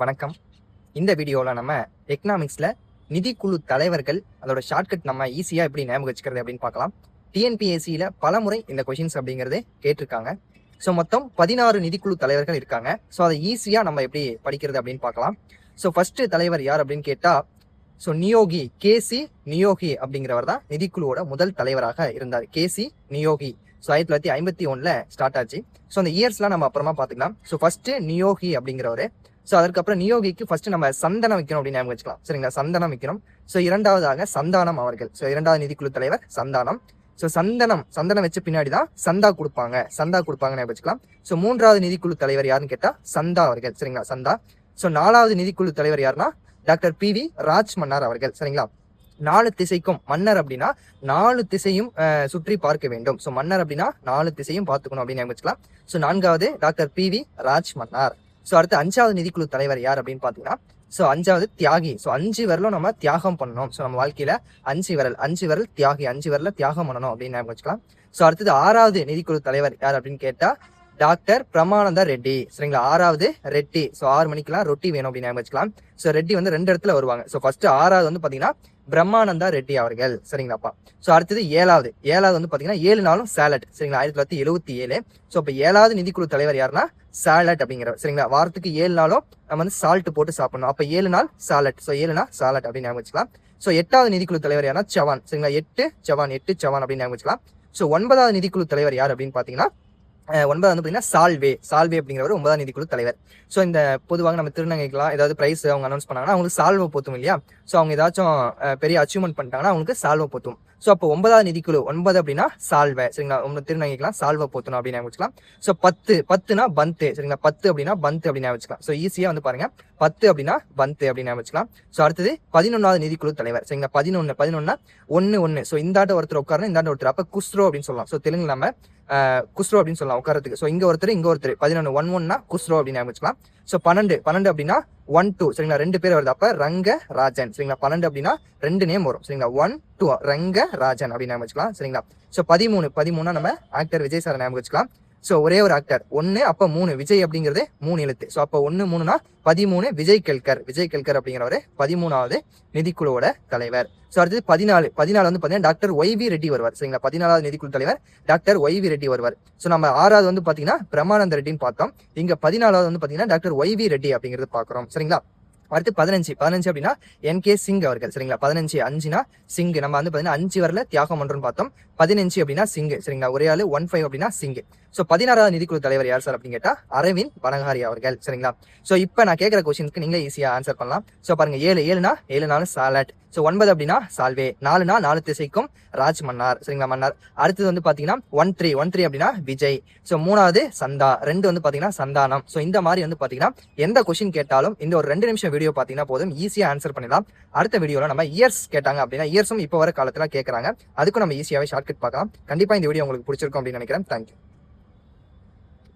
வணக்கம். இந்த வீடியோவில் நம்ம எக்கனாமிக்ஸில் நிதிக்குழு தலைவர்கள் அதோட ஷார்ட்கட் நம்ம ஈஸியாக எப்படி ஞாபகம் வச்சுக்கிறது அப்படின்னு பார்க்கலாம். டிஎன்பிஎஸ்சியில் பல முறை இந்த கொஷின்ஸ் அப்படிங்கிறதே கேட்டிருக்காங்க. ஸோ மொத்தம் 16 நிதிக்குழு தலைவர்கள் இருக்காங்க. ஸோ அதை ஈஸியாக நம்ம எப்படி படிக்கிறது அப்படின்னு பார்க்கலாம். ஸோ ஃபர்ஸ்ட் தலைவர் யார் அப்படின்னு கேட்டால் நியோகி கேசி நியோகி அப்படிங்கிறவர் தான் நிதிக்குழுவோட முதல் தலைவராக இருந்தார். கேசி நியோகி 1951 ஸ்டார்ட் ஆச்சு. ஸோ அந்த இயர்ஸ்லாம் நம்ம அப்புறமா பார்த்துக்கலாம். ஸோ ஃபர்ஸ்ட் நியோகி அப்படிங்கிறவர். ஸோ அதுக்கப்புறம் நியோகிக்கு ஃபர்ஸ்ட் நம்ம சந்தனம் வைக்கணும் அப்படின்னு ஞாபகம் வச்சுக்கலாம். சரிங்களா, சந்தனம் வைக்கணும். ஸோ இரண்டாவதாக சந்தானம் அவர்கள். ஸோ இரண்டாவது நிதிக்குழு தலைவர் சந்தானம். ஸோ சந்தனம் வச்ச பின்னாடி தான் சந்தா கொடுப்பாங்கன்னு வச்சுக்கலாம். ஸோ மூன்றாவது நிதிக்குழு தலைவர் யாருன்னு கேட்டா சந்தா அவர்கள். சரிங்களா, சந்தா. ஸோ நாலாவது நிதிக்குழு தலைவர் யாருன்னா டாக்டர் PV ராஜ் மன்னார் அவர்கள். சரிங்களா, 4 திசைக்கும் மன்னர் அப்படின்னா 4 திசையும் சுற்றி பார்க்க வேண்டும். ஸோ மன்னர் அப்படின்னா 4 திசையும் பார்த்துக்கணும் அப்படின்னு ஞாபகம் வச்சுக்கலாம். ஸோ நான்காவது doctor PV Raj Mannar. So அடுத்து 5வது நிதிக்குழு தலைவர் யார் அப்படின்னு பார்த்தீங்கன்னா ஸோ 5வது தியாகி. ஸோ 5 விரலும் நம்ம தியாகம் பண்ணணும். ஸோ நம்ம வாழ்க்கையில 5 விரல் தியாகி, 5 விரல தியாகம் பண்ணணும் அப்படின்னு ஞாபகம் வச்சுக்கலாம். ஸோ அடுத்தது 6வது நிதிக்குழு தலைவர் யார் அப்படின்னு கேட்டா டாக்டர் பிரமானந்தா ரெட்டி. சரிங்களா, 6வது ரெட்டி. ஸோ 6 மணிக்கெல்லாம் ரொட்டி வேணும் அப்படின்னு ஞாபகம் வச்சுக்கலாம். ஸோ ரெட்டி வந்து 2 இடத்துல வருவாங்க. ஸோ ஃபர்ஸ்ட் 6வது வந்து பாத்தீங்கன்னா பிரம்மானந்தா ரெட்டி அவர்கள். சரிங்களாப்பா. ஸோ அடுத்தது 7வது வந்து பாத்தீங்கன்னா 7 நாளும் சாலட். சரிங்களா, 1977. ஸோ இப்போ 7வது நிதிக்குழு தலைவர் யாருன்னா சாலட் அப்படிங்கிறவர். சரிங்களா, வாரத்துக்கு 7 நாளும் நம்ம வந்து சால்ட் போட்டு சாப்பிடணும். அப்ப 7 நாள் சாலட். ஸோ 7 நாள் சாலட் அப்படின்னு ஞாபகம் வச்சுக்கலாம். ஸோ 8வது நிதிக்குழு தலைவர் யாருன்னா சவான். சரிங்களா, 8 சவான் அப்படின்னு ஞாபகம் வச்சுக்கலாம். ஸோ 9வது நிதிக்குழு தலைவர் யார் அப்படின்னு பாத்தீங்கன்னா 9வது வந்து பாத்தீங்கன்னா சால்வே அப்படிங்கிறவர் 9வது நிதிக்குழு தலைவர். ஸோ இந்த பொதுவாக நம்ம திருநங்கைக்கெல்லாம் ஏதாவது பிரைஸ் அவங்க அனௌன்ஸ் பண்ணாங்கன்னா அவங்களுக்கு சால்வை போத்தும் இல்லையா. ஸோ அவங்க ஏதாச்சும் பெரிய அச்சீவ்மெண்ட் பண்ணிட்டாங்கன்னா அவங்களுக்கு சால்வை போத்தும். ஸோ அப்போ 9வது நிதிக்குழு 9 அப்படின்னா சால்வை. சரிங்களா, திருநங்கைக்கெல்லாம் சால்வை போத்தணும் அப்படின்னு வச்சுக்கலாம். ஸோ 10னா பந்து. சரிங்களா, 10 அப்படின்னா பந்து அப்படின்னு வச்சுக்கலாம். ஸோ ஈஸியா வந்து பாருங்க 10 அப்படின்னா பந்து அப்படின்னு வச்சுக்கலாம். ஸோ அடுத்தது 11வது நிதிக்குழு தலைவர். சரிங்களா, 11னா 1. ஸோ இந்த ஆட்ட ஒருத்தர் உட்காரணும், இந்த ஆட்ட ஒருத்தர். அப்ப குஸ்ரோ அப்படின்னு சொல்லலாம். ஸோ தெலுங்கு நம்ம குஸ்ரோ அப்படின்னு சொல்லலாம் உட்காரத்துக்கு. ஸோ இங்க ஒருத்தர் 11 1னா குஸ்ரோ அப்படின்னு வச்சுக்கலாம். ஸோ 12 அப்படின்னா 1 2. சரிங்களா, 2 பேர் வருது. அப்ப ரங்க ராஜன். சரிங்களா, 12 அப்படின்னா 2 நேம் வரும். சரிங்களா, 1 2 ரங்க ராஜன் அப்படின்னு வச்சுக்கலாம். சரிங்களா. ஸோ 13 நம்ம ஆக்டர் விஜய் சார் ஞாபகம் வச்சுக்கலாம். ஸோ ஒரே ஒரு ஆக்டர் 1 அப்ப 3 விஜய் அப்படிங்கிறது 3 எழுத்து. ஸோ அப்போ 1 3னா 13 விஜய் கெல்கர் அப்படிங்கிறவரு 13வது நிதிக்குழுவோட தலைவர். ஸோ அடுத்தது 14 வந்து பாத்தீங்கன்னா டாக்டர் YV ரெட்டி வருவார். சரிங்களா, 14வது நிதிக்குழு தலைவர் டாக்டர் YV ரெட்டி வருவார். ஸோ நம்ம 6வது வந்து பாத்தீங்கன்னா பிரமானந்த ரெட்டின்னு பார்த்தோம். இங்க 14வது வந்து பாத்தீங்கன்னா டாக்டர் YV ரெட்டி அப்படிங்கிறது பாக்குறோம். சரிங்களா. அடுத்து 15 அப்படின்னா NK சிங் அவர்கள். சரிங்களா, 5னா சிங். நம்ம வந்து பாத்தீங்கன்னா 5 வரல தியாகம் பண்றோம்னு பார்த்தோம். 15 அப்படின்னா சிங். சரிங்களா, ஒரே ஆளு 15 அப்படின்னா சிங். ஸோ 16வது நிதிக்குழு தலைவர் யார் சார் அப்படின்னு கேட்டா அரவிந்த் பனகாரி அவர்கள். சரிங்களா. ஸோ இப்போ நான் கேட்கிற கொஸ்டினுக்கு நீங்களே ஈஸியா ஆன்சர் பண்ணலாம். ஸோ பாருங்க 7னா 7 நாளும் சாலட். ஸோ 9 அப்படின்னா சால்வே. 4னா 4 திசைக்கும் ராஜ் மன்னார். சரிங்களா, மன்னார். அடுத்தது வந்து பாத்தீங்கன்னா 13 அப்படின்னா விஜய். ஸோ 3வது சந்தா. 2 வந்து பாத்தீங்கன்னா சந்தானம். ஸோ இந்த மாதிரி வந்து பாத்தீங்கன்னா எந்த கொஸ்டின் கேட்டாலும் இந்த ஒரு 2 நிமிஷம் வீடியோ பாத்தீங்கன்னா போதும், ஈஸியா ஆன்சர் பண்ணிடலாம். அடுத்த வீடியோல நம்ம இயர்ஸ் கேட்டாங்க அப்படின்னா இயர்ஸும் இப்போ வர காலத்துல கேட்கறாங்க, அதுக்கும் நம்ம ஈஸியாவே ஷார்ட்கட் பார்க்கலாம். கண்டிப்பா இந்த வீடியோ உங்களுக்கு பிடிச்சிருக்கும் அப்படின்னு நினைக்கிறேன். தேங்க்யூ.